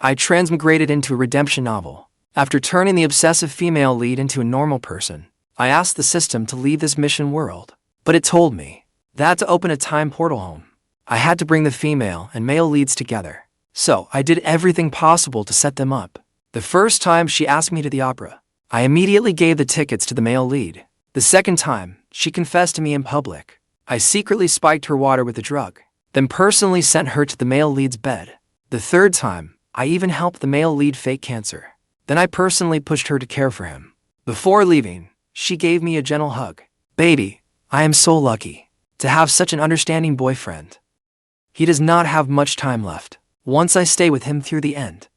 I transmigrated into a redemption novel. After turning the obsessive female lead into a normal person, I asked the system to leave this mission world. But it told me that to open a time portal home, I had to bring the female and male leads together. So I did everything possible to set them up. The first time she asked me to the opera, I immediately gave the tickets to the male lead. The second time, she confessed to me in public. I secretly spiked her water with a drug, then personally sent her to the male lead's bed. The third time, I even helped the male lead fake cancer. Then I personally pushed her to care for him. Before leaving, she gave me a gentle hug. Baby, I am so lucky to have such an understanding boyfriend. He does not have much time left. Once I stay with him through the end,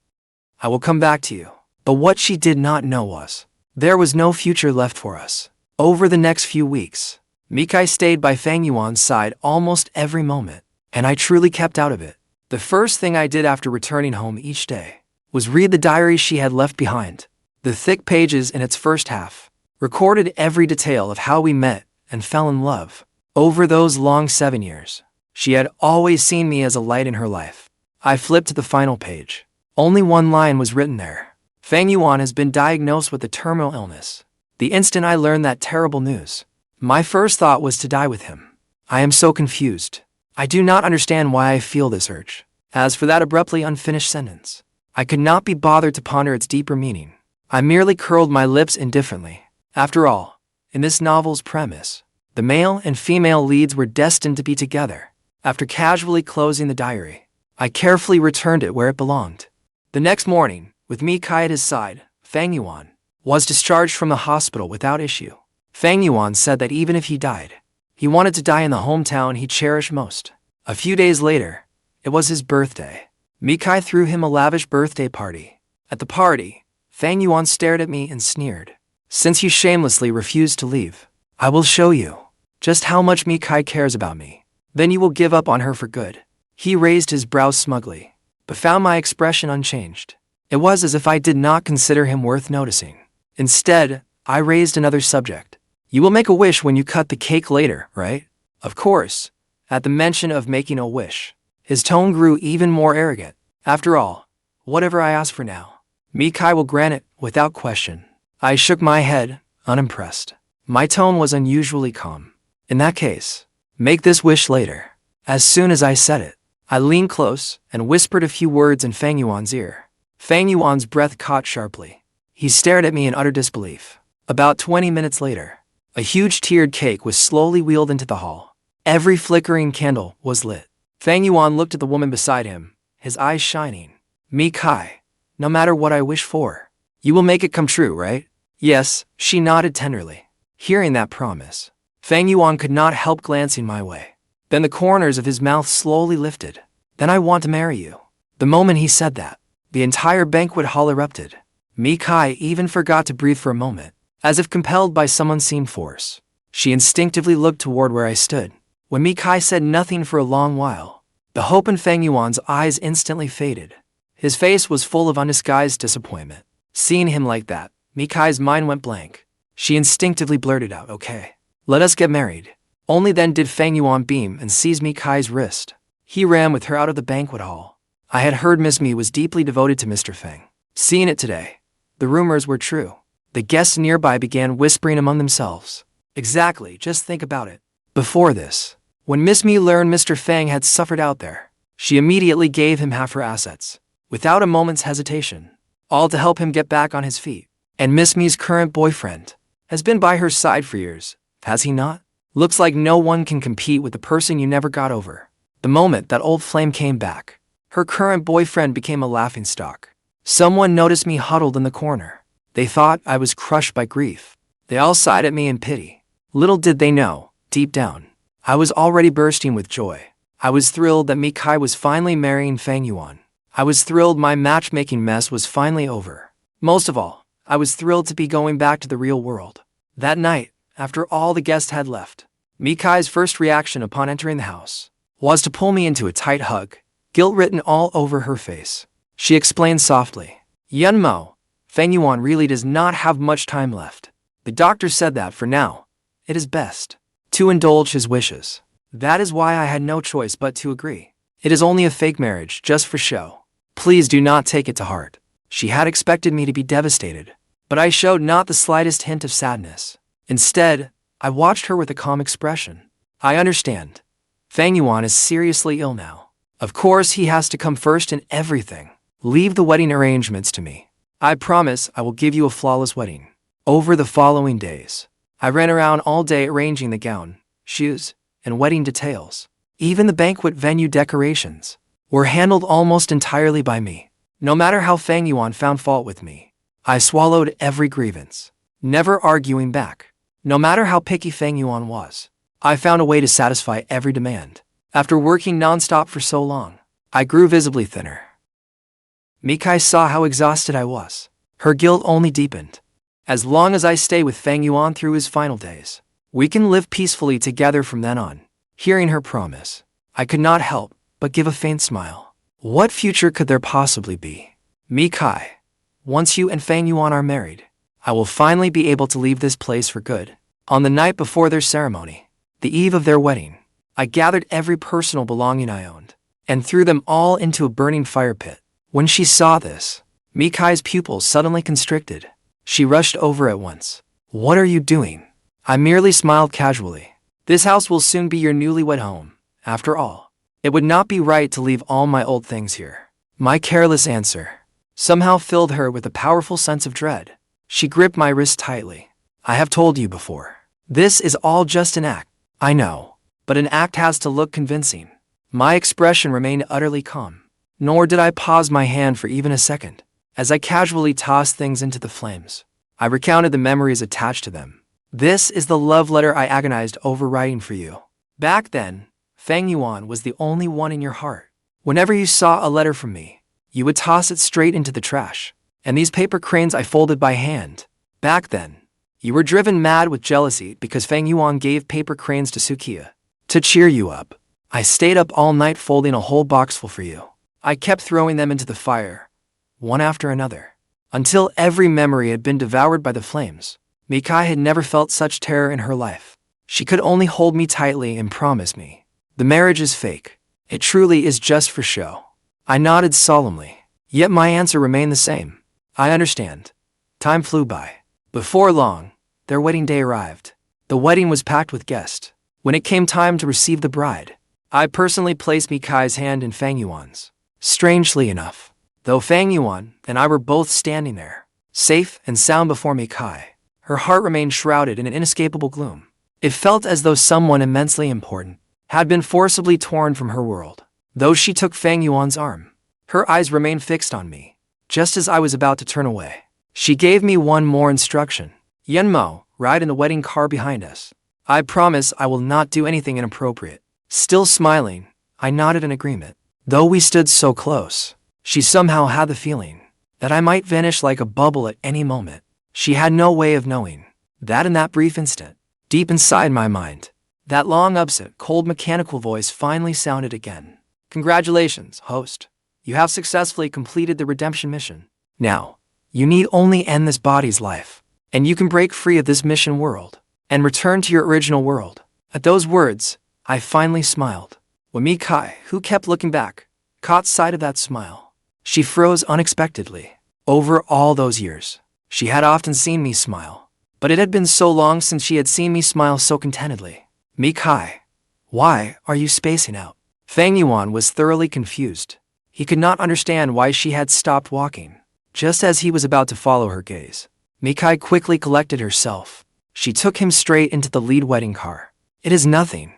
I will come back to you. But what she did not know was, there was no future left for us. Over the next few weeks, Mikai stayed by Fang Yuan's side almost every moment, and I truly kept out of it. The first thing I did after returning home each day was read the diary she had left behind. The thick pages in its first half recorded every detail of how we met and fell in love. Over those long 7 years, she had always seen me as a light in her life. I flipped to the final page. Only one line was written there. Fang Yuan has been diagnosed with a terminal illness. The instant I learned that terrible news, my first thought was to die with him. I am so confused. I do not understand why I feel this urge. As for that abruptly unfinished sentence, I could not be bothered to ponder its deeper meaning. I merely curled my lips indifferently. After all, in this novel's premise, the male and female leads were destined to be together. After casually closing the diary, I carefully returned it where it belonged. The next morning, with Mikai at his side, Fang Yuan was discharged from the hospital without issue. Fang Yuan said that even if he died, he wanted to die in the hometown he cherished most. A few days later, it was his birthday. Mikai threw him a lavish birthday party. At the party, Fang Yuan stared at me and sneered. Since you shamelessly refused to leave, I will show you just how much Mikai cares about me. Then you will give up on her for good. He raised his brows smugly, but found my expression unchanged. It was as if I did not consider him worth noticing. Instead, I raised another subject. You will make a wish when you cut the cake later, right? Of course. At the mention of making a wish, his tone grew even more arrogant. After all, whatever I ask for now, Mikai will grant it without question. I shook my head, unimpressed. My tone was unusually calm. In that case, make this wish later. As soon as I said it, I leaned close and whispered a few words in Fang Yuan's ear. Fang Yuan's breath caught sharply. He stared at me in utter disbelief. About 20 minutes later, a huge tiered cake was slowly wheeled into the hall. Every flickering candle was lit. Fang Yuan looked at the woman beside him, his eyes shining. Mikai, no matter what I wish for, you will make it come true, right? Yes, she nodded tenderly. Hearing that promise, Fang Yuan could not help glancing my way. Then the corners of his mouth slowly lifted. Then I want to marry you. The moment he said that, the entire banquet hall erupted. Mikai even forgot to breathe for a moment, as if compelled by some unseen force. She instinctively looked toward where I stood. When Mikai said nothing for a long while, the hope in Fang Yuan's eyes instantly faded. His face was full of undisguised disappointment. Seeing him like that, Mikai's mind went blank. She instinctively blurted out, "Okay, let us get married." Only then did Fang Yuan beam and seize Mikai's wrist. He ran with her out of the banquet hall. I had heard Miss Mi was deeply devoted to Mr. Fang. Seeing it today, the rumors were true. The guests nearby began whispering among themselves. Exactly, just think about it. Before this, when Miss Mi learned Mr. Fang had suffered out there, she immediately gave him half her assets, without a moment's hesitation, all to help him get back on his feet. And Miss Mi's current boyfriend has been by her side for years, has he not? Looks like no one can compete with the person you never got over. The moment that old flame came back, her current boyfriend became a laughingstock. Someone noticed me huddled in the corner. They thought I was crushed by grief. They all sighed at me in pity. Little did they know, deep down, I was already bursting with joy. I was thrilled that Mikai was finally marrying Fang Yuan. I was thrilled my matchmaking mess was finally over. Most of all, I was thrilled to be going back to the real world. That night, after all the guests had left, Mikai's first reaction upon entering the house was to pull me into a tight hug, guilt written all over her face. She explained softly, "Yunmo, Fang Yuan really does not have much time left. The doctor said that for now, it is best to indulge his wishes. That is why I had no choice but to agree. It is only a fake marriage, just for show. Please do not take it to heart. She had expected me to be devastated, but I showed not the slightest hint of sadness. Instead, I watched her with a calm expression. I understand. Fang Yuan is seriously ill now. Of course, he has to come first in everything. Leave the wedding arrangements to me. I promise I will give you a flawless wedding. Over the following days, I ran around all day arranging the gown, shoes, and wedding details. Even the banquet venue decorations were handled almost entirely by me. No matter how Fang Yuan found fault with me, I swallowed every grievance, never arguing back. No matter how picky Fang Yuan was, I found a way to satisfy every demand. After working non-stop for so long, I grew visibly thinner. Mikai saw how exhausted I was. Her guilt only deepened. As long as I stay with Fang Yuan through his final days, we can live peacefully together from then on. Hearing her promise, I could not help but give a faint smile. What future could there possibly be? Mikai, once you and Fang Yuan are married, I will finally be able to leave this place for good. On the night before their ceremony, the eve of their wedding, I gathered every personal belonging I owned and threw them all into a burning fire pit. When she saw this, Mikai's pupils suddenly constricted. She rushed over at once. What are you doing? I merely smiled casually. This house will soon be your newlywed home. After all, it would not be right to leave all my old things here. My careless answer somehow filled her with a powerful sense of dread. She gripped my wrist tightly. I have told you before. This is all just an act. I know, but an act has to look convincing. My expression remained utterly calm. Nor did I pause my hand for even a second. As I casually tossed things into the flames, I recounted the memories attached to them. This is the love letter I agonized over writing for you. Back then, Fang Yuan was the only one in your heart. Whenever you saw a letter from me, you would toss it straight into the trash. And these paper cranes I folded by hand. Back then, you were driven mad with jealousy because Fang Yuan gave paper cranes to Sukiya. To cheer you up, I stayed up all night folding a whole boxful for you. I kept throwing them into the fire, one after another, until every memory had been devoured by the flames. Mikai had never felt such terror in her life. She could only hold me tightly and promise me, the marriage is fake. It truly is just for show. I nodded solemnly, yet my answer remained the same. I understand. Time flew by. Before long, their wedding day arrived. The wedding was packed with guests. When it came time to receive the bride, I personally placed Mikai's hand in Fang Yuan's. Strangely enough, though Fang Yuan and I were both standing there, safe and sound before Mikai, her heart remained shrouded in an inescapable gloom. It felt as though someone immensely important had been forcibly torn from her world. Though she took Fang Yuan's arm, her eyes remained fixed on me. Just as I was about to turn away, she gave me one more instruction. Yenmo, ride in the wedding car behind us. I promise I will not do anything inappropriate. Still smiling, I nodded in agreement. Though we stood so close, she somehow had the feeling that I might vanish like a bubble at any moment. She had no way of knowing that in that brief instant, deep inside my mind, that long upset, cold mechanical voice finally sounded again. Congratulations, host. You have successfully completed the redemption mission. Now, you need only end this body's life, and you can break free of this mission world and return to your original world. At those words, I finally smiled. When Mikai, who kept looking back, caught sight of that smile, she froze unexpectedly. Over all those years, she had often seen me smile, but it had been so long since she had seen me smile so contentedly. Mikai, why are you spacing out? Fang Yuan was thoroughly confused. He could not understand why she had stopped walking. Just as he was about to follow her gaze, Mikai quickly collected herself. She took him straight into the lead wedding car. It is nothing.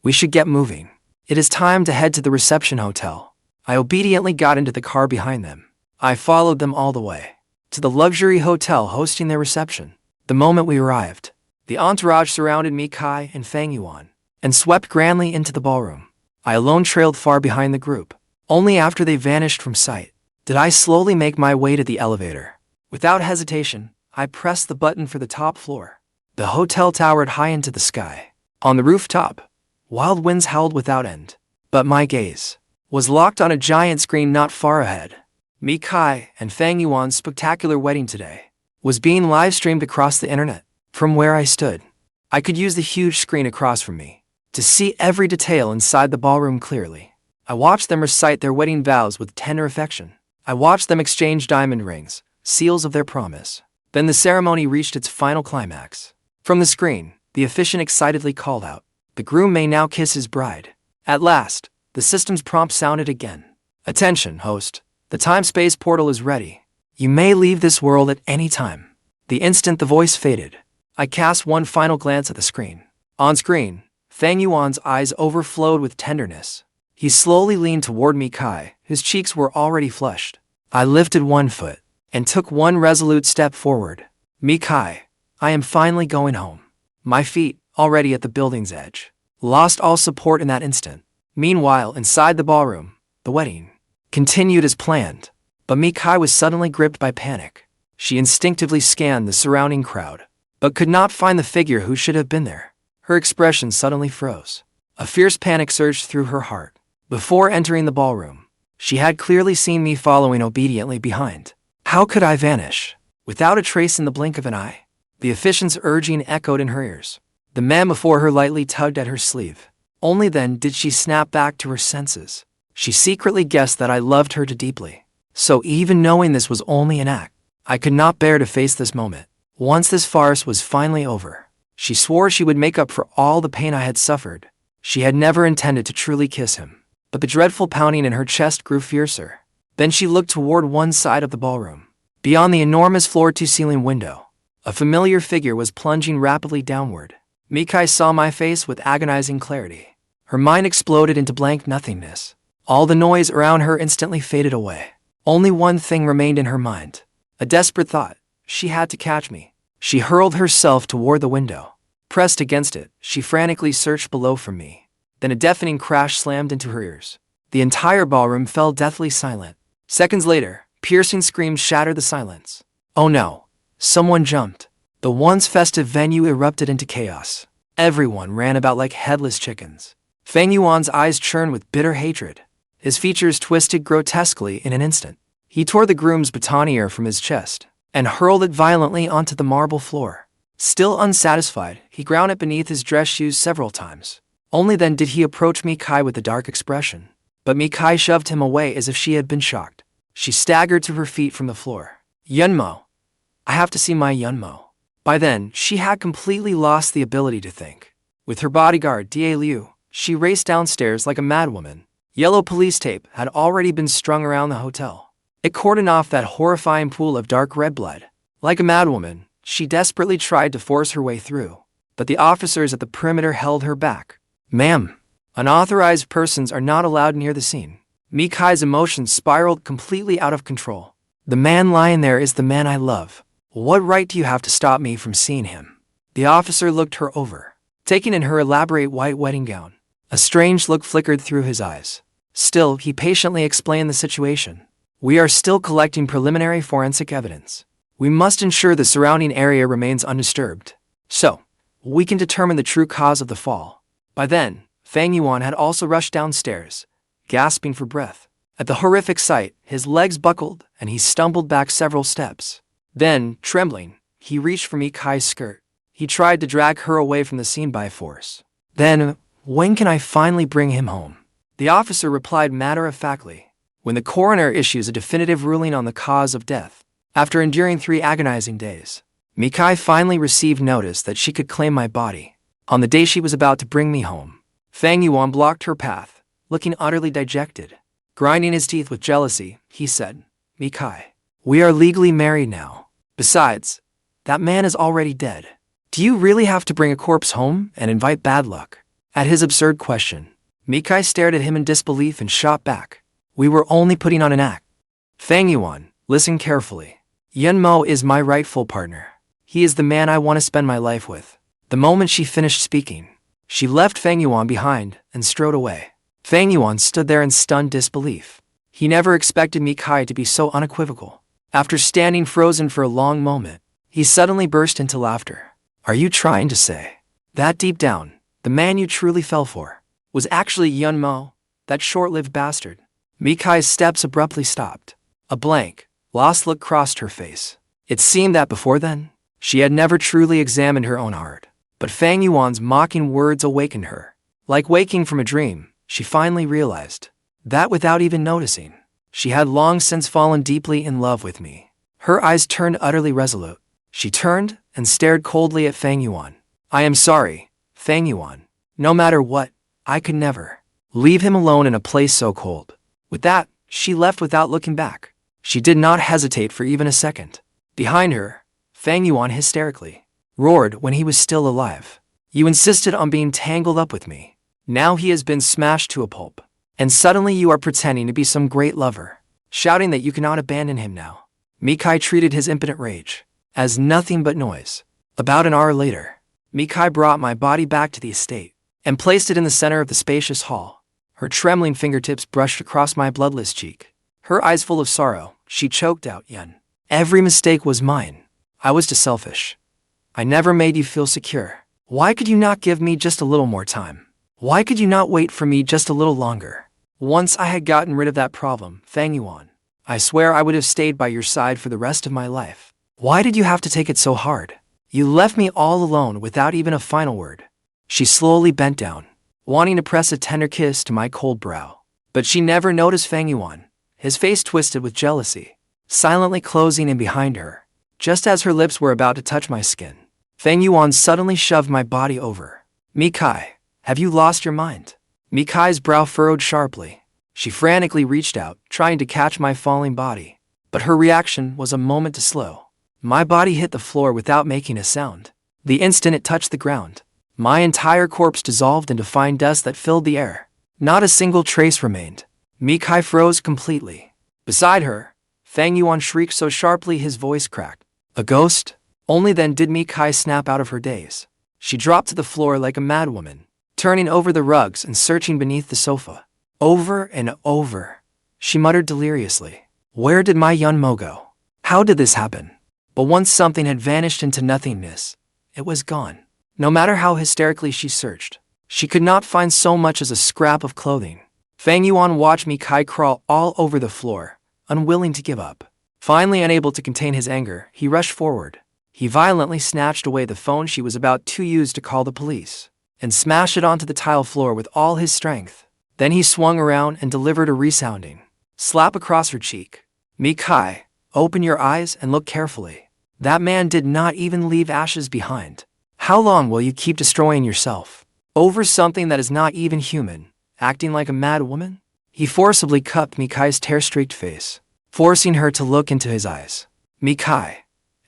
We should get moving. It is time to head to the reception hotel. I obediently got into the car behind them. I followed them all the way to the luxury hotel hosting their reception. The moment we arrived, the entourage surrounded Mikai and Fang Yuan and swept grandly into the ballroom. I alone trailed far behind the group. Only after they vanished from sight did I slowly make my way to the elevator. Without hesitation, I pressed the button for the top floor. The hotel towered high into the sky. On the rooftop, wild winds howled without end. But my gaze was locked on a giant screen not far ahead. Mikai and Fang Yuan's spectacular wedding today was being live-streamed across the internet. From where I stood, I could use the huge screen across from me to see every detail inside the ballroom clearly. I watched them recite their wedding vows with tender affection. I watched them exchange diamond rings, seals of their promise. Then the ceremony reached its final climax. From the screen, the officiant excitedly called out, "The groom may now kiss his bride." At last, the system's prompt sounded again. "Attention, host. The time-space portal is ready. You may leave this world at any time." The instant the voice faded, I cast one final glance at the screen. On screen, Fang Yuan's eyes overflowed with tenderness. He slowly leaned toward me, Kai, whose cheeks were already flushed. I lifted one foot and took one resolute step forward. "Mikai, I am finally going home." My feet, already at the building's edge, lost all support in that instant. Meanwhile, inside the ballroom, the wedding continued as planned. But Mikai was suddenly gripped by panic. She instinctively scanned the surrounding crowd, but could not find the figure who should have been there. Her expression suddenly froze. A fierce panic surged through her heart. Before entering the ballroom, she had clearly seen me following obediently behind. How could I vanish without a trace in the blink of an eye? The officiant's urging echoed in her ears. The man before her lightly tugged at her sleeve. Only then did she snap back to her senses. She secretly guessed that I loved her too deeply. So even knowing this was only an act, I could not bear to face this moment. Once this farce was finally over, she swore she would make up for all the pain I had suffered. She had never intended to truly kiss him, but the dreadful pounding in her chest grew fiercer. Then she looked toward one side of the ballroom. Beyond the enormous floor-to-ceiling window, a familiar figure was plunging rapidly downward. Mikai saw my face with agonizing clarity. Her mind exploded into blank nothingness. All the noise around her instantly faded away. Only one thing remained in her mind. A desperate thought. She had to catch me. She hurled herself toward the window. Pressed against it, she frantically searched below for me. Then a deafening crash slammed into her ears. The entire ballroom fell deathly silent. Seconds later, piercing screams shattered the silence. Oh no! Someone jumped. The once festive venue erupted into chaos. Everyone ran about like headless chickens. Fang Yuan's eyes churned with bitter hatred. His features twisted grotesquely in an instant. He tore the groom's boutonniere from his chest and hurled it violently onto the marble floor. Still unsatisfied, he ground it beneath his dress shoes several times. Only then did he approach Mikai with a dark expression. But Mikai shoved him away as if she had been shocked. She staggered to her feet from the floor. "Yunmo. I have to see my Yunmo." By then, she had completely lost the ability to think. With her bodyguard, Da Liu, she raced downstairs like a madwoman. Yellow police tape had already been strung around the hotel. It cordoned off that horrifying pool of dark red blood. Like a madwoman, she desperately tried to force her way through, but the officers at the perimeter held her back. "Ma'am, unauthorized persons are not allowed near the scene." Mikai's emotions spiraled completely out of control. "The man lying there is the man I love. What right do you have to stop me from seeing him?" The officer looked her over, taking in her elaborate white wedding gown. A strange look flickered through his eyes. Still, he patiently explained the situation. "We are still collecting preliminary forensic evidence. We must ensure the surrounding area remains undisturbed, so we can determine the true cause of the fall." By then, Fang Yuan had also rushed downstairs, gasping for breath. At the horrific sight, his legs buckled and he stumbled back several steps. Then, trembling, he reached for Mikai's skirt. He tried to drag her away from the scene by force. "Then, when can I finally bring him home?" The officer replied matter-of-factly. "When the coroner issues a definitive ruling on the cause of death." After enduring 3 agonizing days, Mikai finally received notice that she could claim my body. On the day she was about to bring me home, Fang Yuan blocked her path, looking utterly dejected. Grinding his teeth with jealousy, he said, "Mikai, we are legally married now. Besides, that man is already dead. Do you really have to bring a corpse home and invite bad luck?" At his absurd question, Mikai stared at him in disbelief and shot back. "We were only putting on an act." "Fang Yuan, listen carefully. Yunmo is my rightful partner. He is the man I want to spend my life with." The moment she finished speaking, she left Fang Yuan behind and strode away. Fang Yuan stood there in stunned disbelief. He never expected Mikai to be so unequivocal. After standing frozen for a long moment, he suddenly burst into laughter. "Are you trying to say that deep down, the man you truly fell for was actually Yunmo, that short-lived bastard?" Mikai's steps abruptly stopped. A blank, lost look crossed her face. It seemed that before then, she had never truly examined her own heart. But Fang Yuan's mocking words awakened her. Like waking from a dream, she finally realized. That without even noticing. She had long since fallen deeply in love with me. Her eyes turned utterly resolute. She turned and stared coldly at Fang Yuan. I am sorry, Fang Yuan. No matter what, I could never leave him alone in a place so cold. With that, she left without looking back. She did not hesitate for even a second. Behind her, Fang Yuan hysterically roared when he was still alive. You insisted on being tangled up with me. Now he has been smashed to a pulp. And suddenly you are pretending to be some great lover, shouting that you cannot abandon him now. Mikai treated his impotent rage as nothing but noise. About an hour later, Mikai brought my body back to the estate and placed it in the center of the spacious hall. Her trembling fingertips brushed across my bloodless cheek. Her eyes full of sorrow, she choked out, Yan. Every mistake was mine. I was too selfish. I never made you feel secure. Why could you not give me just a little more time? Why could you not wait for me just a little longer? Once I had gotten rid of that problem, Fang Yuan, I swear I would have stayed by your side for the rest of my life. Why did you have to take it so hard? You left me all alone without even a final word. She slowly bent down, wanting to press a tender kiss to my cold brow. But she never noticed Fang Yuan, his face twisted with jealousy, silently closing in behind her. Just as her lips were about to touch my skin, Fang Yuan suddenly shoved my body over. Mikai, have you lost your mind? Mikai's brow furrowed sharply. She frantically reached out, trying to catch my falling body. But her reaction was a moment too slow. My body hit the floor without making a sound. The instant it touched the ground, my entire corpse dissolved into fine dust that filled the air. Not a single trace remained. Mikai froze completely. Beside her, Fang Yuan shrieked so sharply his voice cracked. A ghost? Only then did Mikai snap out of her daze. She dropped to the floor like a madwoman, turning over the rugs and searching beneath the sofa. Over and over, she muttered deliriously. Where did my Yunmo go? How did this happen? But once something had vanished into nothingness, it was gone. No matter how hysterically she searched, she could not find so much as a scrap of clothing. Fang Yuan watched Mikai crawl all over the floor, unwilling to give up. Finally unable to contain his anger, he rushed forward. He violently snatched away the phone she was about to use to call the police, and smashed it onto the tile floor with all his strength. Then he swung around and delivered a resounding slap across her cheek. Mikai, open your eyes and look carefully. That man did not even leave ashes behind. How long will you keep destroying yourself over something that is not even human, acting like a mad woman? He forcibly cupped Mikai's tear-streaked face, forcing her to look into his eyes. Mikai,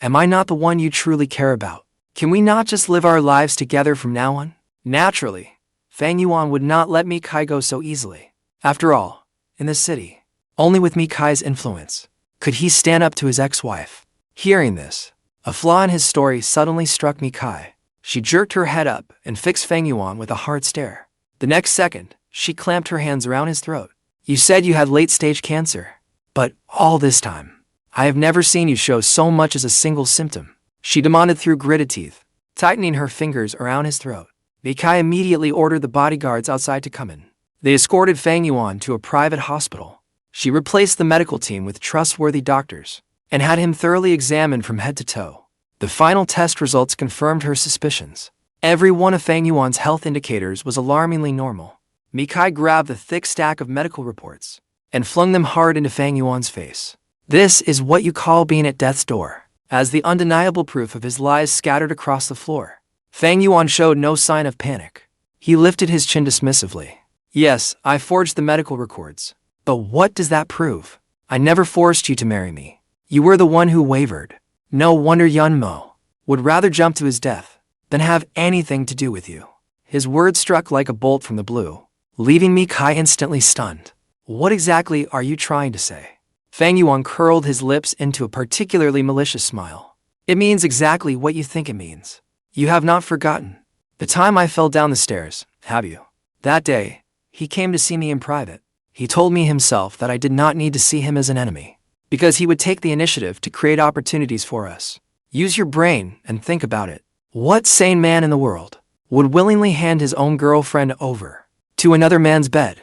am I not the one you truly care about? Can we not just live our lives together from now on? Naturally, Fang Yuan would not let Mikai go so easily. After all, in the city, only with Mikai's influence could he stand up to his ex-wife. Hearing this, a flaw in his story suddenly struck Mikai. She jerked her head up and fixed Fang Yuan with a hard stare. The next second, she clamped her hands around his throat. You said you had late-stage cancer, but all this time, I have never seen you show so much as a single symptom. She demanded through gritted teeth, tightening her fingers around his throat. Mikai immediately ordered the bodyguards outside to come in. They escorted Fang Yuan to a private hospital. She replaced the medical team with trustworthy doctors and had him thoroughly examined from head to toe. The final test results confirmed her suspicions. Every one of Fang Yuan's health indicators was alarmingly normal. Mikai grabbed the thick stack of medical reports and flung them hard into Fang Yuan's face. This is what you call being at death's door. As the undeniable proof of his lies scattered across the floor, Fang Yuan showed no sign of panic. He lifted his chin dismissively. Yes, I forged the medical records. But what does that prove? I never forced you to marry me. You were the one who wavered. No wonder Yunmo would rather jump to his death than have anything to do with you. His words struck like a bolt from the blue, leaving Mikai instantly stunned. What exactly are you trying to say? Fang Yuan curled his lips into a particularly malicious smile. It means exactly what you think it means. You have not forgotten the time I fell down the stairs, have you? That day, he came to see me in private. He told me himself that I did not need to see him as an enemy, because he would take the initiative to create opportunities for us. Use your brain and think about it. What sane man in the world would willingly hand his own girlfriend over to another man's bed?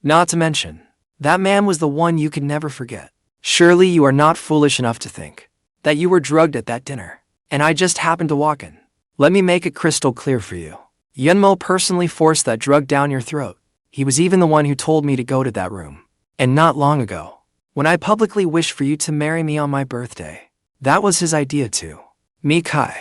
Not to mention, that man was the one you could never forget. Surely you are not foolish enough to think that you were drugged at that dinner, and I just happened to walk in. Let me make it crystal clear for you. Yunmo personally forced that drug down your throat. He was even the one who told me to go to that room. And not long ago, when I publicly wished for you to marry me on my birthday, that was his idea too. Mikai,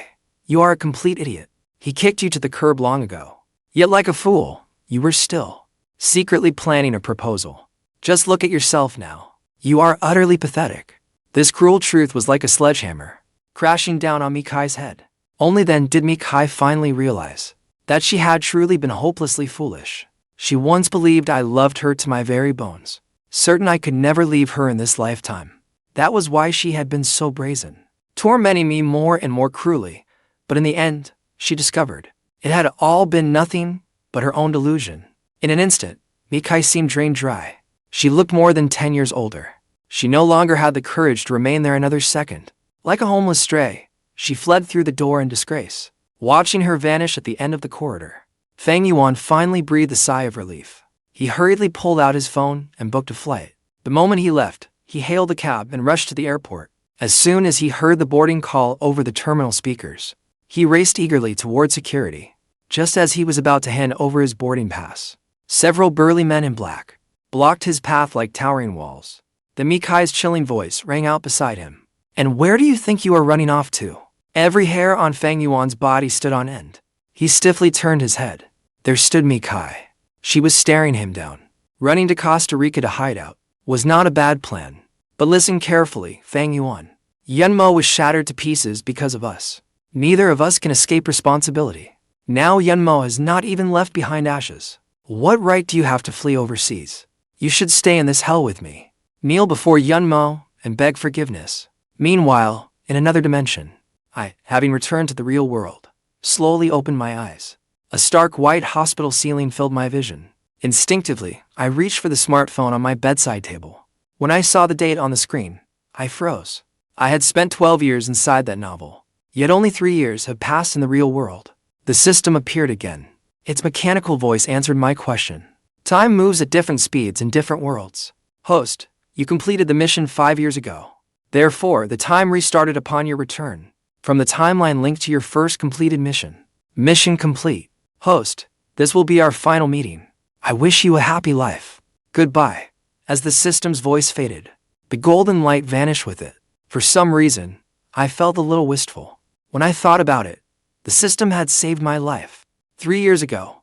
you are a complete idiot. He kicked you to the curb long ago. Yet like a fool, you were still secretly planning a proposal. Just look at yourself now. You are utterly pathetic. This cruel truth was like a sledgehammer, crashing down on Mikai's head. Only then did Mikai finally realize that she had truly been hopelessly foolish. She once believed I loved her to my very bones, certain I could never leave her in this lifetime. That was why she had been so brazen, tormenting me more and more cruelly. But in the end, she discovered it had all been nothing but her own delusion. In an instant, Mikai seemed drained dry. She looked more than 10 years older. She no longer had the courage to remain there another second. Like a homeless stray, she fled through the door in disgrace. Watching her vanish at the end of the corridor, Fang Yuan finally breathed a sigh of relief. He hurriedly pulled out his phone and booked a flight. The moment he left, he hailed a cab and rushed to the airport. As soon as he heard the boarding call over the terminal speakers, he raced eagerly toward security. Just as he was about to hand over his boarding pass, several burly men in black blocked his path like towering walls. The Mikai's chilling voice rang out beside him. "And where do you think you are running off to?" Every hair on Fang Yuan's body stood on end. He stiffly turned his head. There stood Mikai. She was staring him down. Running to Costa Rica to hide out was not a bad plan. But listen carefully, Fang Yuan. Yunmo was shattered to pieces because of us. Neither of us can escape responsibility. Now Yunmo has not even left behind ashes. What right do you have to flee overseas? You should stay in this hell with me. Kneel before Yunmo and beg forgiveness. Meanwhile, in another dimension, I, having returned to the real world, slowly opened my eyes. A stark white hospital ceiling filled my vision. Instinctively, I reached for the smartphone on my bedside table. When I saw the date on the screen, I froze. I had spent 12 years inside that novel, yet only 3 years had passed in the real world. The system appeared again. Its mechanical voice answered my question. Time moves at different speeds in different worlds. Host, you completed the mission 5 years ago. Therefore, the time restarted upon your return from the timeline linked to your first completed mission. Mission complete. Host, this will be our final meeting. I wish you a happy life. Goodbye. As the system's voice faded, the golden light vanished with it. For some reason, I felt a little wistful. When I thought about it, the system had saved my life. 3 years ago,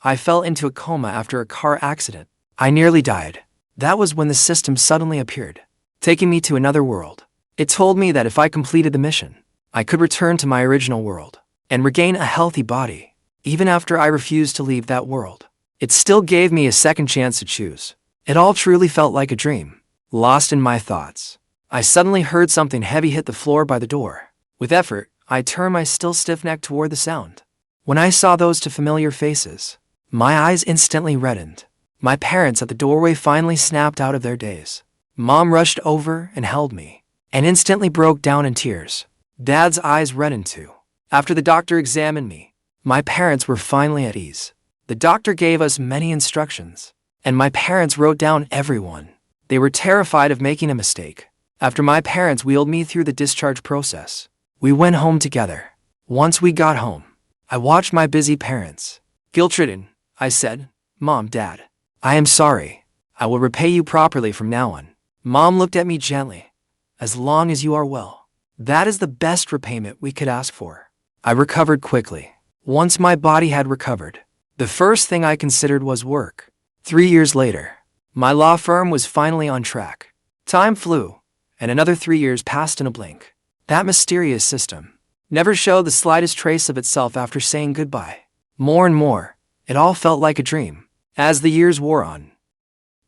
I fell into a coma after a car accident. I nearly died. That was when the system suddenly appeared, taking me to another world. It told me that if I completed the mission, I could return to my original world and regain a healthy body. Even after I refused to leave that world, it still gave me a second chance to choose. It all truly felt like a dream. Lost in my thoughts, I suddenly heard something heavy hit the floor by the door. With effort, I turned my still stiff neck toward the sound. When I saw those two familiar faces, my eyes instantly reddened. My parents at the doorway finally snapped out of their daze. Mom rushed over and held me, and instantly broke down in tears. Dad's eyes reddened too. After the doctor examined me, my parents were finally at ease. The doctor gave us many instructions, and my parents wrote down every one. They were terrified of making a mistake. After my parents wheeled me through the discharge process, we went home together. Once we got home, I watched my busy parents. Guilt-ridden, I said, Mom, Dad, I am sorry. I will repay you properly from now on. Mom looked at me gently. As long as you are well. That is the best repayment we could ask for. I recovered quickly. Once my body had recovered, the first thing I considered was work. 3 years later, my law firm was finally on track. Time flew, and another 3 years passed in a blink. That mysterious system never showed the slightest trace of itself after saying goodbye. More and more, it all felt like a dream. As the years wore on,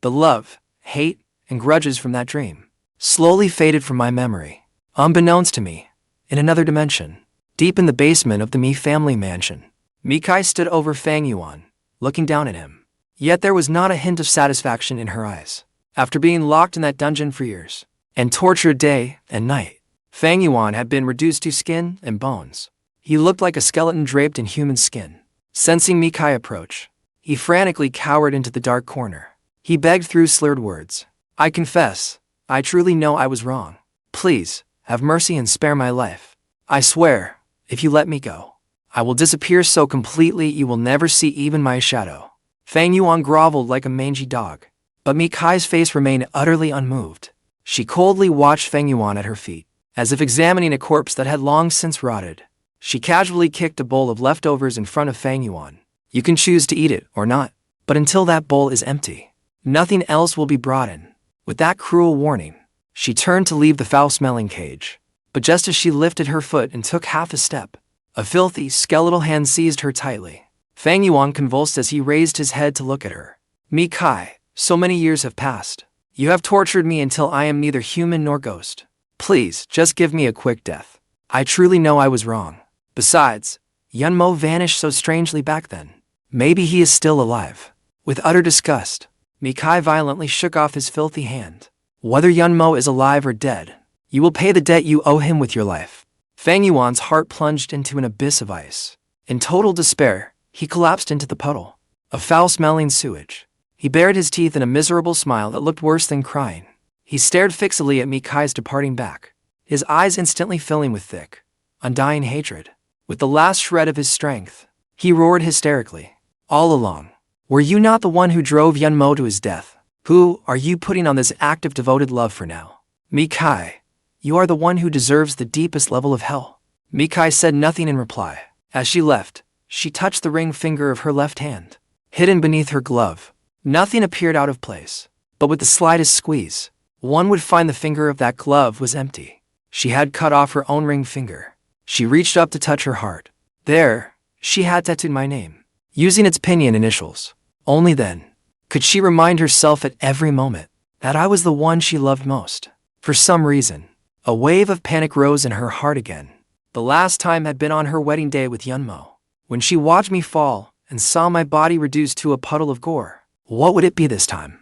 the love, hate, and grudges from that dream slowly faded from my memory. Unbeknownst to me, in another dimension, deep in the basement of the Mi family mansion, Mikai stood over Fang Yuan, looking down at him. Yet there was not a hint of satisfaction in her eyes. After being locked in that dungeon for years, and tortured day and night, Fang Yuan had been reduced to skin and bones. He looked like a skeleton draped in human skin. Sensing Mikai approach, he frantically cowered into the dark corner. He begged through slurred words. I confess, I truly know I was wrong. Please, have mercy and spare my life. I swear, if you let me go, I will disappear so completely you will never see even my shadow. Fang Yuan groveled like a mangy dog. But Mikai's face remained utterly unmoved. She coldly watched Fang Yuan at her feet, as if examining a corpse that had long since rotted. She casually kicked a bowl of leftovers in front of Fang Yuan. You can choose to eat it or not, but until that bowl is empty, nothing else will be brought in. With that cruel warning, she turned to leave the foul-smelling cage. But just as she lifted her foot and took half a step, a filthy, skeletal hand seized her tightly. Fang Yuan convulsed as he raised his head to look at her. "Mikai, so many years have passed. You have tortured me until I am neither human nor ghost. Please, just give me a quick death. I truly know I was wrong. Besides, Yunmo vanished so strangely back then. Maybe he is still alive." With utter disgust, Mikai violently shook off his filthy hand. "Whether Yunmo is alive or dead, you will pay the debt you owe him with your life." Fang Yuan's heart plunged into an abyss of ice. In total despair, he collapsed into the puddle of foul-smelling sewage. He bared his teeth in a miserable smile that looked worse than crying. He stared fixedly at Mikai's departing back, his eyes instantly filling with thick, undying hatred. With the last shred of his strength, he roared hysterically. "All along, were you not the one who drove Yunmo to his death? Who are you putting on this act of devoted love for now? Mikai, you are the one who deserves the deepest level of hell." Mikai said nothing in reply. As she left, she touched the ring finger of her left hand. Hidden beneath her glove, nothing appeared out of place. But with the slightest squeeze, one would find the finger of that glove was empty. She had cut off her own ring finger. She reached up to touch her heart. There, she had tattooed my name, using its pinyin initials. Only then could she remind herself at every moment that I was the one she loved most. For some reason, a wave of panic rose in her heart again. The last time had been on her wedding day with Yunmo, when she watched me fall and saw my body reduced to a puddle of gore. What would it be this time?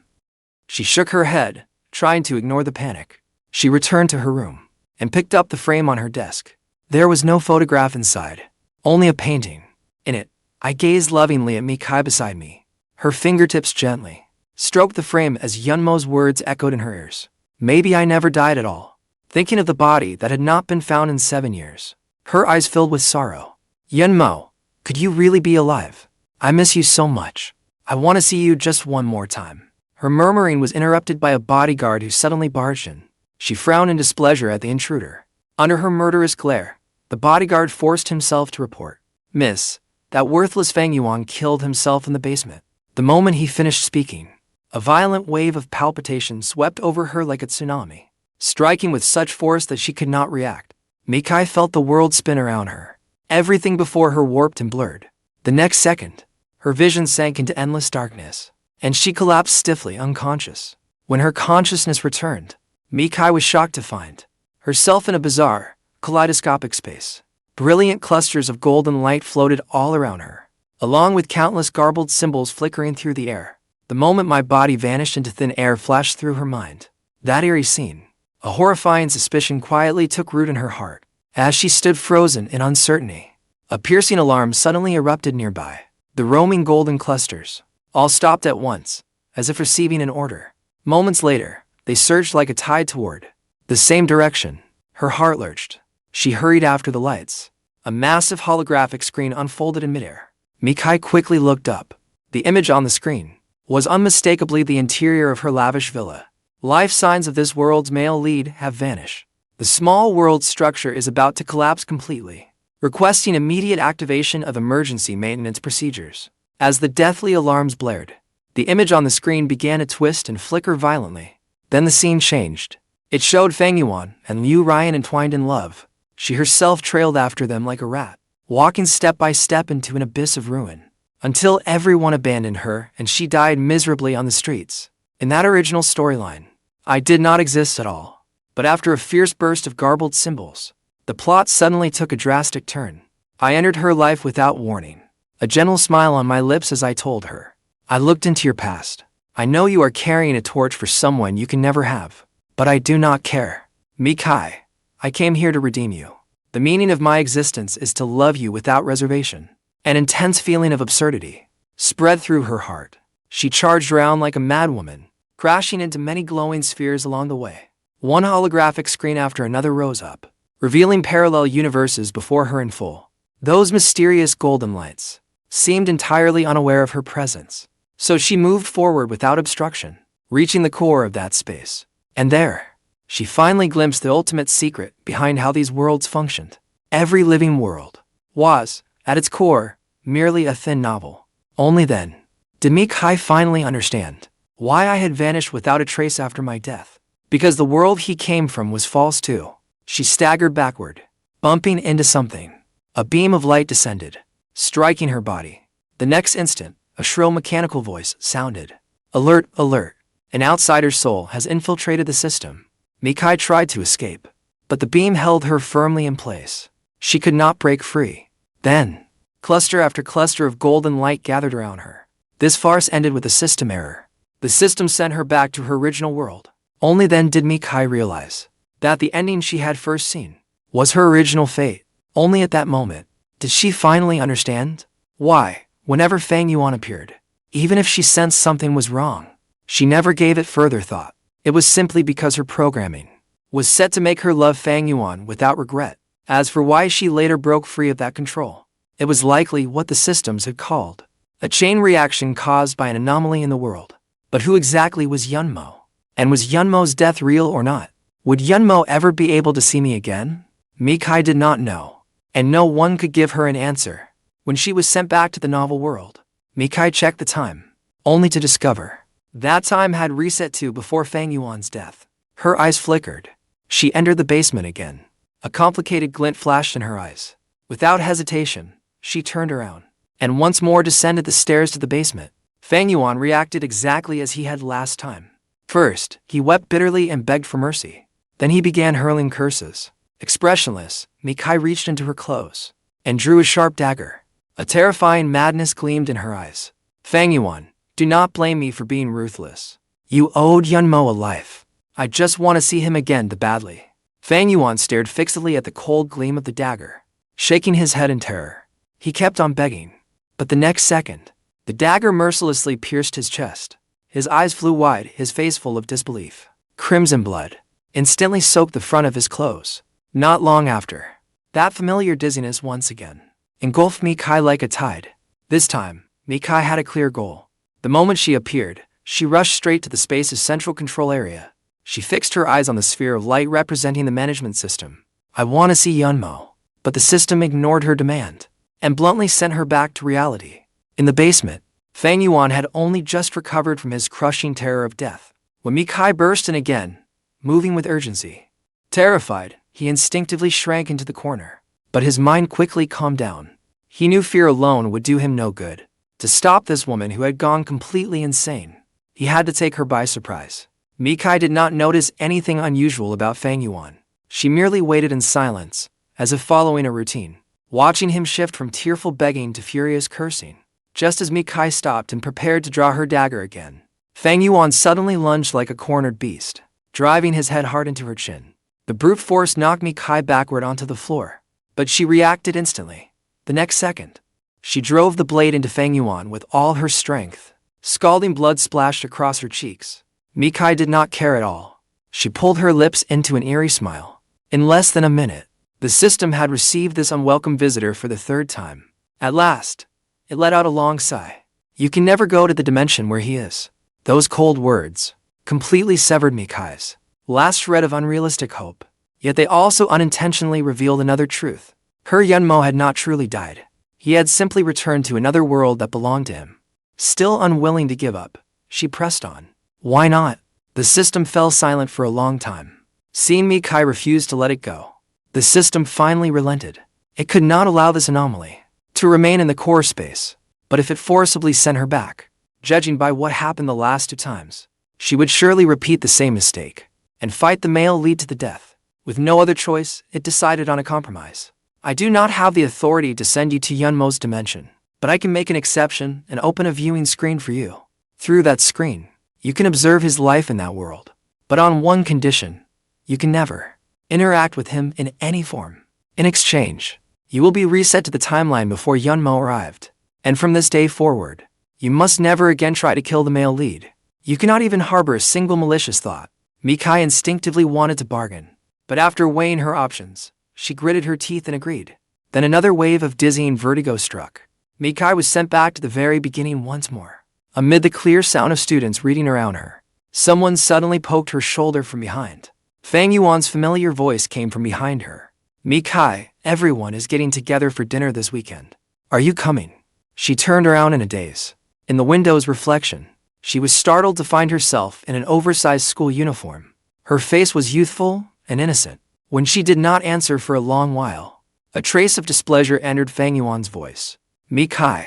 She shook her head, trying to ignore the panic. She returned to her room and picked up the frame on her desk. There was no photograph inside, only a painting. In it, I gazed lovingly at Mikai beside me. Her fingertips gently stroked the frame as Yunmo's words echoed in her ears. "Maybe I never died at all." Thinking of the body that had not been found in 7 years, her eyes filled with sorrow. "Yunmo, could you really be alive? I miss you so much. I want to see you just one more time." Her murmuring was interrupted by a bodyguard who suddenly barged in. She frowned in displeasure at the intruder. Under her murderous glare, the bodyguard forced himself to report. "Miss, that worthless Fang Yuan killed himself in the basement." The moment he finished speaking, a violent wave of palpitation swept over her like a tsunami, striking with such force that she could not react. Mikai felt the world spin around her. Everything before her warped and blurred. The next second, her vision sank into endless darkness, and she collapsed stiffly unconscious. When her consciousness returned, Mikai was shocked to find herself in a bizarre, kaleidoscopic space. Brilliant clusters of golden light floated all around her, along with countless garbled symbols flickering through the air. The moment my body vanished into thin air flashed through her mind. That eerie scene, a horrifying suspicion quietly took root in her heart. As she stood frozen in uncertainty, a piercing alarm suddenly erupted nearby. The roaming golden clusters all stopped at once, as if receiving an order. Moments later, they surged like a tide toward the same direction. Her heart lurched. She hurried after the lights. A massive holographic screen unfolded in midair. Mikai quickly looked up. The image on the screen was unmistakably the interior of her lavish villa. Life signs of this world's male lead have vanished. The small world structure is about to collapse completely, requesting immediate activation of emergency maintenance procedures. As the deathly alarms blared, the image on the screen began to twist and flicker violently. Then the scene changed. It showed Fang Yuan and Liu Ryan entwined in love. She herself trailed after them like a rat, walking step by step into an abyss of ruin, until everyone abandoned her and she died miserably on the streets. In that original storyline, I did not exist at all. But after a fierce burst of garbled symbols, the plot suddenly took a drastic turn. I entered her life without warning, a gentle smile on my lips as I told her, "I looked into your past. I know you are carrying a torch for someone you can never have, but I do not care. Mikai, I came here to redeem you. The meaning of my existence is to love you without reservation." An intense feeling of absurdity spread through her heart. She charged around like a madwoman, crashing into many glowing spheres along the way. One holographic screen after another rose up, revealing parallel universes before her in full. Those mysterious golden lights seemed entirely unaware of her presence, so she moved forward without obstruction, reaching the core of that space. And there, she finally glimpsed the ultimate secret behind how these worlds functioned. Every living world was, at its core, merely a thin novel. Only then did Mikai finally understand why I had vanished without a trace after my death. Because the world he came from was false too. She staggered backward, bumping into something. A beam of light descended, striking her body. The next instant, a shrill mechanical voice sounded. Alert, alert. An outsider's soul has infiltrated the system. Mikai tried to escape, but the beam held her firmly in place. She could not break free. Then, cluster after cluster of golden light gathered around her. This farce ended with a system error. The system sent her back to her original world. Only then did Mikai realize that the ending she had first seen was her original fate. Only at that moment did she finally understand why, whenever Fang Yuan appeared, even if she sensed something was wrong, she never gave it further thought. It was simply because her programming was set to make her love Fang Yuan without regret. As for why she later broke free of that control, it was likely what the systems had called a chain reaction caused by an anomaly in the world. But who exactly was Yunmo? And was Yunmo's death real or not? Would Yunmo ever be able to see me again? Mikai did not know, and no one could give her an answer. When she was sent back to the novel world, Mikai checked the time, only to discover that time had reset to before Fang Yuan's death. Her eyes flickered. She entered the basement again. A complicated glint flashed in her eyes. Without hesitation, she turned around, and once more descended the stairs to the basement. Fang Yuan reacted exactly as he had last time. First, he wept bitterly and begged for mercy. Then he began hurling curses. Expressionless, Mikai reached into her clothes and drew a sharp dagger. A terrifying madness gleamed in her eyes. Fang Yuan, do not blame me for being ruthless. You owed Yunmo a life. I just want to see him again badly. Fang Yuan stared fixedly at the cold gleam of the dagger, shaking his head in terror. He kept on begging, but the next second, the dagger mercilessly pierced his chest. His eyes flew wide, his face full of disbelief. Crimson blood instantly soaked the front of his clothes. Not long after, that familiar dizziness once again engulfed Mikai like a tide. This time, Mikai had a clear goal. The moment she appeared, she rushed straight to the space's central control area. She fixed her eyes on the sphere of light representing the management system. I want to see Yunmo. But the system ignored her demand and bluntly sent her back to reality. In the basement, Fang Yuan had only just recovered from his crushing terror of death when Mikai burst in again, moving with urgency. Terrified, he instinctively shrank into the corner, but his mind quickly calmed down. He knew fear alone would do him no good. To stop this woman who had gone completely insane, he had to take her by surprise. Mikai did not notice anything unusual about Fang Yuan. She merely waited in silence, as if following a routine, watching him shift from tearful begging to furious cursing. Just as Mikai stopped and prepared to draw her dagger again, Fang Yuan suddenly lunged like a cornered beast, driving his head hard into her chin. The brute force knocked Mikai backward onto the floor, but she reacted instantly. The next second, she drove the blade into Fang Yuan with all her strength. Scalding blood splashed across her cheeks. Mikai did not care at all. She pulled her lips into an eerie smile. In less than a minute, the system had received this unwelcome visitor for the third time. At last, it let out a long sigh. You can never go to the dimension where he is. Those cold words completely severed Mikai's last shred of unrealistic hope. Yet they also unintentionally revealed another truth. Her Yunmo had not truly died. He had simply returned to another world that belonged to him. Still unwilling to give up, she pressed on. Why not? The system fell silent for a long time. Seeing Mikai refuse to let it go, the system finally relented. It could not allow this anomaly to remain in the core space, but if it forcibly sent her back, judging by what happened the last 2 times, she would surely repeat the same mistake and fight the male lead to the death. With no other choice, it decided on a compromise. I do not have the authority to send you to Yunmo's dimension, but I can make an exception and open a viewing screen for you. Through that screen, you can observe his life in that world, but on one condition: you can never interact with him in any form. In exchange, you will be reset to the timeline before Yunmo arrived, and from this day forward, you must never again try to kill the male lead. You cannot even harbor a single malicious thought. Mikai instinctively wanted to bargain, but after weighing her options, she gritted her teeth and agreed. Then another wave of dizzying vertigo struck. Mikai was sent back to the very beginning once more. Amid the clear sound of students reading around her, Someone suddenly poked her shoulder from behind. Fang Yuan's familiar voice came from behind her. "Mikai, everyone is getting together for dinner this weekend. Are you coming?" She turned around in a daze. In the window's reflection, she was startled to find herself in an oversized school uniform. Her face was youthful and innocent. When she did not answer for a long while, a trace of displeasure entered Fang Yuan's voice. "Mikai,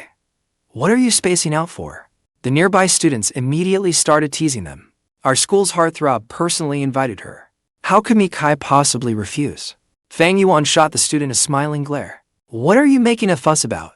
what are you spacing out for?" The nearby students immediately started teasing them. Our school's heartthrob personally invited her. How could Mikai possibly refuse? Fang Yuan shot the student a smiling glare. "What are you making a fuss about?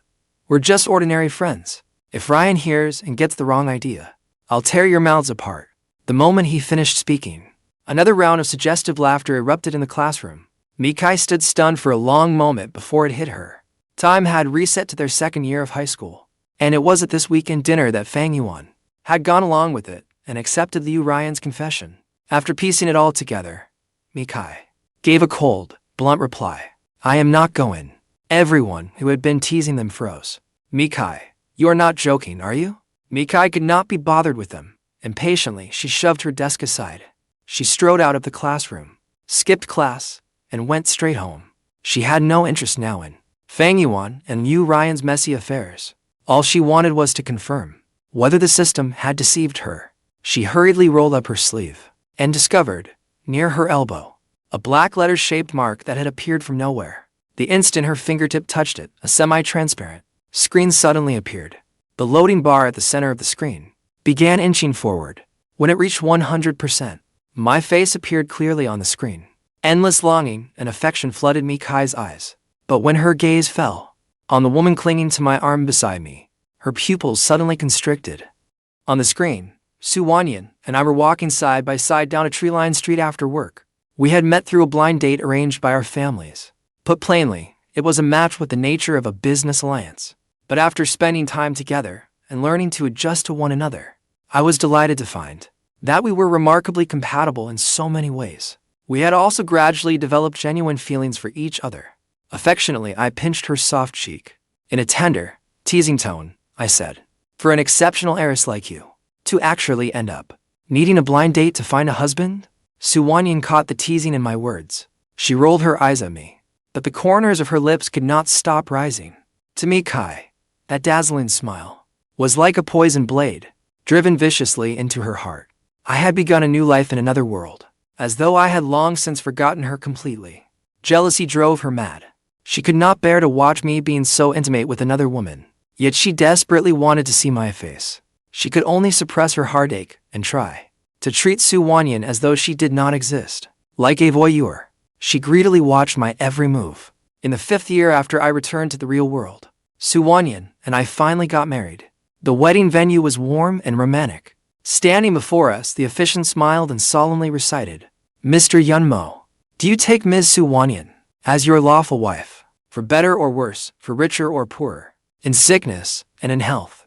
We're just ordinary friends. If Ryan hears and gets the wrong idea, I'll tear your mouths apart." The moment he finished speaking, another round of suggestive laughter erupted in the classroom. Mikai stood stunned for a long moment before it hit her. Time had reset to their second year of high school, and it was at this weekend dinner that Fang Yuan had gone along with it and accepted Liu Ryan's confession. After piecing it all together, Mikai gave a cold, blunt reply. "I am not going." Everyone who had been teasing them froze. "Mikai, you are not joking, are you?" Mikai could not be bothered with them. Impatiently, she shoved her desk aside. She strode out of the classroom, skipped class, and went straight home. She had no interest now in Fang Yuan and Liu Ryan's messy affairs. All she wanted was to confirm whether the system had deceived her. She hurriedly rolled up her sleeve and discovered, near her elbow, a black letter-shaped mark that had appeared from nowhere. The instant her fingertip touched it, a semi-transparent screen suddenly appeared. The loading bar at the center of the screen began inching forward. When it reached 100%, my face appeared clearly on the screen. Endless longing and affection flooded Mikai's eyes. But when her gaze fell on the woman clinging to my arm beside me, her pupils suddenly constricted. On the screen, Wanyan and I were walking side by side down a tree-lined street after work. We had met through a blind date arranged by our families. Put plainly, it was a match with the nature of a business alliance. But after spending time together and learning to adjust to one another, I was delighted to find that we were remarkably compatible in so many ways. We had also gradually developed genuine feelings for each other. Affectionately, I pinched her soft cheek. In a tender, teasing tone, I said, "For an exceptional heiress like you to actually end up needing a blind date to find a husband?" Wanyan caught the teasing in my words. She rolled her eyes at me, but the corners of her lips could not stop rising. To me, that dazzling smile was like a poisoned blade, driven viciously into her heart. I had begun a new life in another world, as though I had long since forgotten her completely. Jealousy drove her mad. She could not bear to watch me being so intimate with another woman, yet she desperately wanted to see my face. She could only suppress her heartache and try to treat Wanyan as though she did not exist. Like a voyeur, she greedily watched my every move. In the 5th year after I returned to the real world, Wanyan and I finally got married. The wedding venue was warm and romantic. Standing before us, the officiant smiled and solemnly recited, "Mr. Yunmo, do you take Ms. Wanyan as your lawful wife, for better or worse, for richer or poorer, in sickness and in health?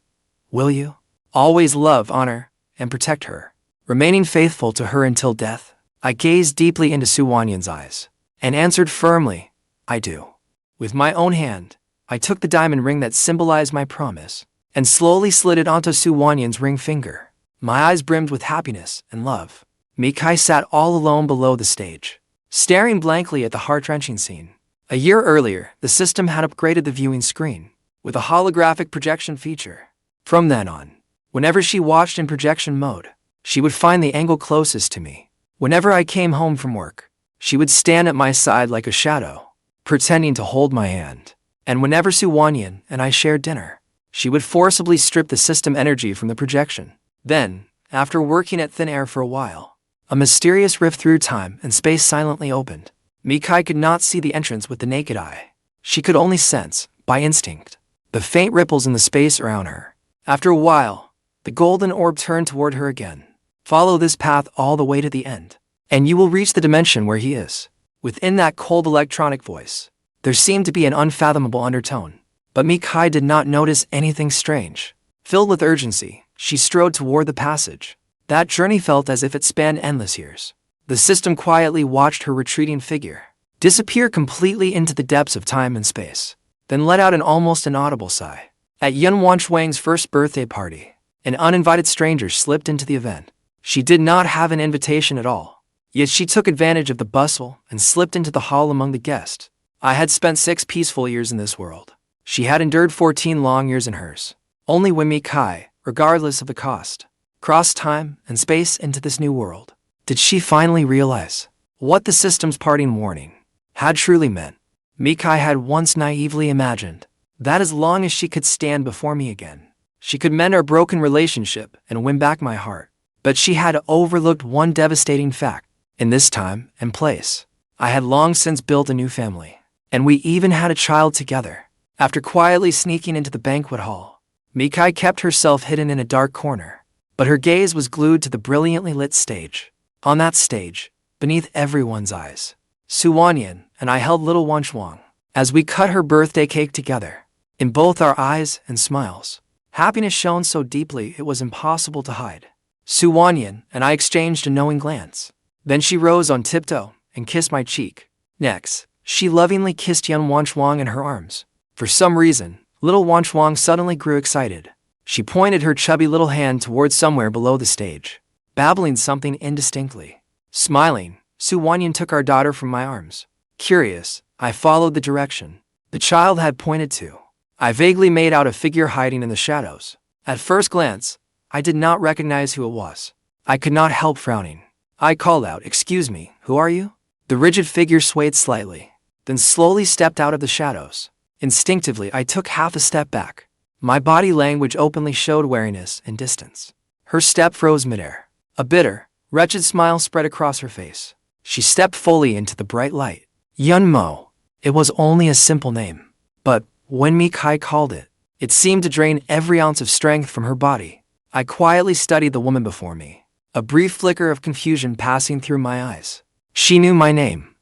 Will you always love, honor, and protect her, remaining faithful to her until death?" I gazed deeply into Wanyan's eyes and answered firmly, "I do." With my own hand, I took the diamond ring that symbolized my promise and slowly slid it onto Wanyan's ring finger. My eyes brimmed with happiness and love. Mikai sat all alone below the stage, staring blankly at the heart-wrenching scene. A year earlier, the system had upgraded the viewing screen with a holographic projection feature. From then on, whenever she watched in projection mode, she would find the angle closest to me. Whenever I came home from work, she would stand at my side like a shadow, pretending to hold my hand. And whenever Wanyan and I shared dinner, she would forcibly strip the system energy from the projection. Then, after working at thin air for a while, a mysterious rift through time and space silently opened. Mikai could not see the entrance with the naked eye. She could only sense, by instinct, the faint ripples in the space around her. After a while, the golden orb turned toward her again. "Follow this path all the way to the end, and you will reach the dimension where he is." Within that cold electronic voice, there seemed to be an unfathomable undertone. But Mikai did not notice anything strange. Filled with urgency, she strode toward the passage. That journey felt as if it spanned endless years. The system quietly watched her retreating figure disappear completely into the depths of time and space, then let out an almost inaudible sigh. At Yun Wanshuang's first birthday party, an uninvited stranger slipped into the event. She did not have an invitation at all. Yet she took advantage of the bustle and slipped into the hall among the guests. I had spent 6 peaceful years in this world. She had endured 14 long years in hers. Only when Mikai, regardless of the cost, crossed time and space into this new world, did she finally realize what the system's parting warning had truly meant. Mikai had once naively imagined that as long as she could stand before me again, she could mend our broken relationship and win back my heart. But she had overlooked one devastating fact. In this time and place, I had long since built a new family, and we even had a child together. After quietly sneaking into the banquet hall, Mikai kept herself hidden in a dark corner, but her gaze was glued to the brilliantly lit stage. On that stage, beneath everyone's eyes, Wanyan and I held little Wanyan as we cut her birthday cake together. In both our eyes and smiles, happiness shone so deeply it was impossible to hide. Wanyan and I exchanged a knowing glance. Then she rose on tiptoe and kissed my cheek. Next, she lovingly kissed young Wanyan in her arms. For some reason, little Wanyan suddenly grew excited. She pointed her chubby little hand towards somewhere below the stage, babbling something indistinctly. Smiling, Wanyan took our daughter from my arms. Curious, I followed the direction the child had pointed to. I vaguely made out a figure hiding in the shadows. At first glance, I did not recognize who it was. I could not help frowning. I called out, "Excuse me, who are you?" The rigid figure swayed slightly, then slowly stepped out of the shadows. Instinctively, I took half a step back. My body language openly showed wariness and distance. Her step froze midair. A bitter, wretched smile spread across her face. She stepped fully into the bright light. Yun Mo. It was only a simple name. But when Mikai called it, it seemed to drain every ounce of strength from her body. I quietly studied the woman before me, a brief flicker of confusion passing through my eyes. She knew my name,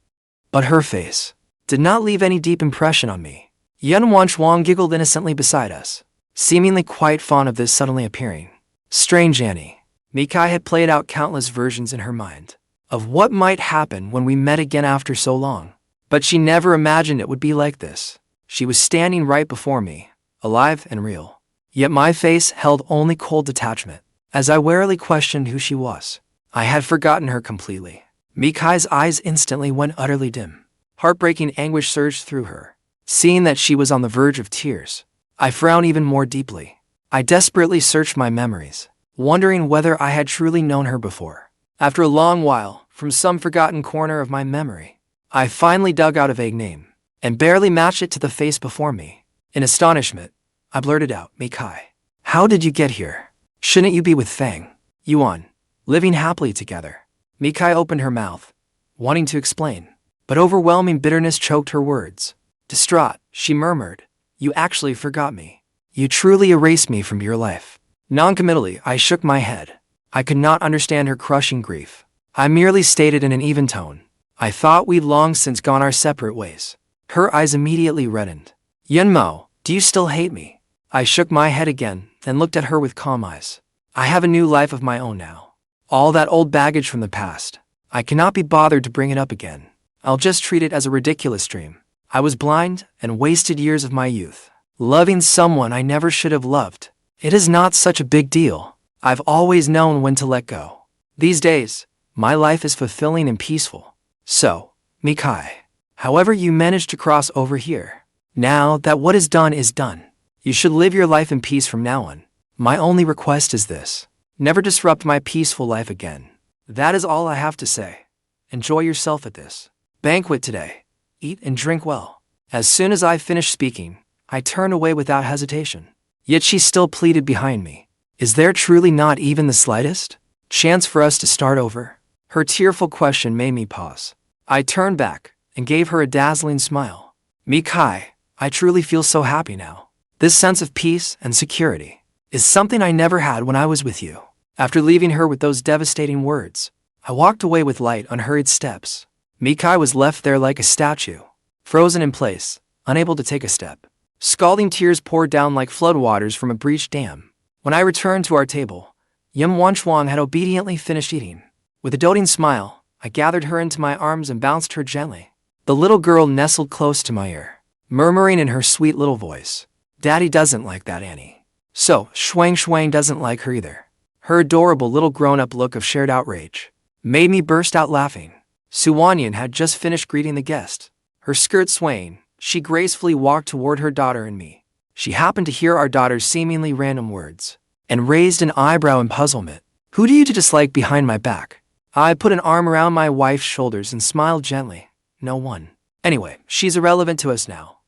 but her face did not leave any deep impression on me. Yun Wanchuang giggled innocently beside us, seemingly quite fond of this suddenly appearing strange Annie. Mikai had played out countless versions in her mind of what might happen when we met again after so long, but she never imagined it would be like this. She was standing right before me, alive and real. Yet my face held only cold detachment. As I warily questioned who she was, I had forgotten her completely. Mikai's eyes instantly went utterly dim. Heartbreaking anguish surged through her. Seeing that she was on the verge of tears, I frowned even more deeply. I desperately searched my memories, wondering whether I had truly known her before. After a long while, from some forgotten corner of my memory, I finally dug out a vague name, and barely matched it to the face before me. In astonishment, I blurted out, "Mikai, how did you get here? Shouldn't you be with Fang Yuan, living happily together?" Mikai opened her mouth, wanting to explain, but overwhelming bitterness choked her words. Distraught, she murmured, "You actually forgot me. You truly erased me from your life." Noncommittally, I shook my head. I could not understand her crushing grief. I merely stated in an even tone, "I thought we'd long since gone our separate ways." Her eyes immediately reddened. "Yun Mo, do you still hate me?" I shook my head again, then looked at her with calm eyes. "I have a new life of my own now. All that old baggage from the past, I cannot be bothered to bring it up again. I'll just treat it as a ridiculous dream. I was blind and wasted years of my youth, loving someone I never should have loved. It is not such a big deal. I've always known when to let go. These days, my life is fulfilling and peaceful. So, Mikai, however you managed to cross over here, now that what is done, you should live your life in peace from now on. My only request is this: never disrupt my peaceful life again. That is all I have to say. Enjoy yourself at this banquet today. Eat and drink well." As soon as I finished speaking, I turned away without hesitation. Yet she still pleaded behind me. Is there truly not even the slightest chance for us to start over? Her tearful question made me pause. I turned back and gave her a dazzling smile. "Mikai, I truly feel so happy now. This sense of peace and security is something I never had when I was with you." After leaving her with those devastating words, I walked away with light, unhurried steps. Mikai was left there like a statue, frozen in place, unable to take a step. Scalding tears poured down like floodwaters from a breached dam. When I returned to our table, Yum Wanchuang had obediently finished eating. With a doting smile, I gathered her into my arms and bounced her gently. The little girl nestled close to my ear, murmuring in her sweet little voice, "Daddy doesn't like that Annie. So, Shuang Shuang doesn't like her either." Her adorable little grown-up look of shared outrage made me burst out laughing. Wanyan had just finished greeting the guest. Her skirt swaying, she gracefully walked toward her daughter and me. She happened to hear our daughter's seemingly random words and raised an eyebrow in puzzlement. "Who do you dislike behind my back?" I put an arm around my wife's shoulders and smiled gently. "No one. Anyway, she's irrelevant to us now.